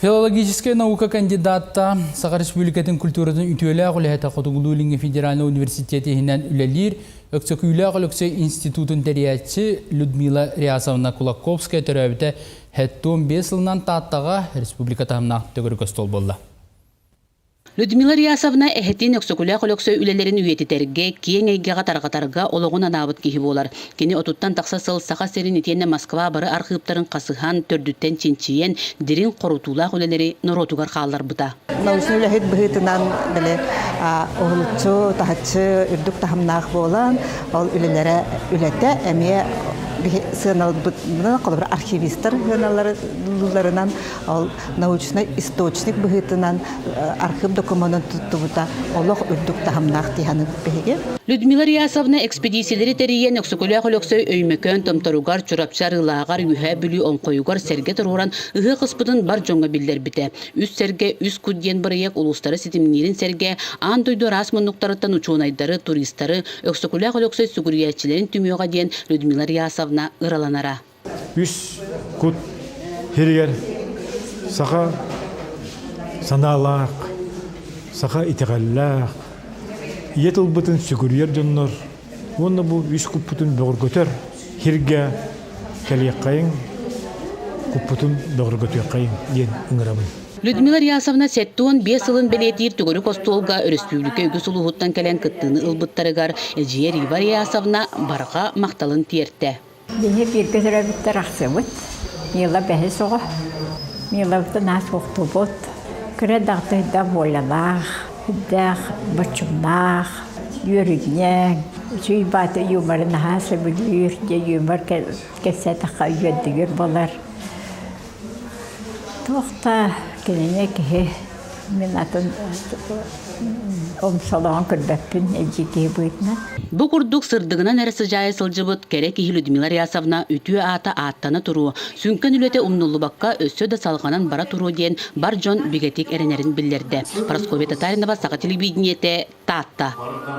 Филологическая наука кандидатта Саха Республикатын культуратын ütüele агылыхата Котугулулинге федеральный университетинен үлелир Өксөкүйлө агылыксы институтун терiyatçı Людмила Рясовна Кулаковская төрөбүтө 15 жылынан тааттага республика тамна төгөргөс тол болду. Людмила Рясовна эхетин өксөкүлө колоксой үлелерин үйетитерге кийин эйгега таргатарга ологун анабыт кихи болар. Кени отуттан такса сыл саха серин итиенне Москва бары архивтарын касыхан төрдүттен чинчиен дирин корутуулак үлелери норотугар хаалар бута. Научный үлехет быһытынан биле оглучу тахачы үрдүк тахамнаах болан ол үлелере үлете эмие сыналар архивистер сыналарынан ол научный источник быһытынан архив документын туттубута олох үрдүк тахамнаах тиханы беге. Людмила Рясовна экспедициялери териен өксөкүлө колоксой өймөкөн томторугар чурапчар ылагар үһэ бүлү оңкойугар серге туруран ыһы кыспытын бар жоңго билдер бите. Үс серге үс кудден бырыяк улустары ситимнирин серге ан дойду расмоннуктарыттан учуунайдары туристтары өксөкүлө колоксой сугуриячилерин түмөөгө диен Людмила Рясовна ыраланара. Үс куд хиригер саха санаалаак саха итегаллаак Иетыл бытын сүгүрьер жоннор, онна бу үс куппутун бөгөргөтөр, хирге келияккайын, куппутун бөгөргөтөккайын ден ыңырамын. Людмила Рясовна сеттуон 5 жылын белетир түгөрү костолга республика үгүс улугуттан келен кыттыны ылбыттарыгар Эжие Рива Рясовна барга макталын тиерте. Дене бир көтөрөбүттөр аксыбыт, мила бэхи сого, мила быты нас октубут, күрэ дагты да болалах. Дах бачумнах, юригнең, чуйбаты юмарын хасы бүлір, де юмар кәсәті қайыдығыр болар. Тоқта кенене кеге мен атын омсалаған күрбәппін әжеге бұйтына. Бу курдук сырдыгынан әрісі жайы сылжыбыт керек ехи Людмила Рясовна үтүе ата аттаны туру. Сүнкен үлөте умнулу бакка өссө да салғанан бара туру ден бар жон бигетик әренерін білдерді. Парасковия Татаринова, Сақа телевидениете, Татта.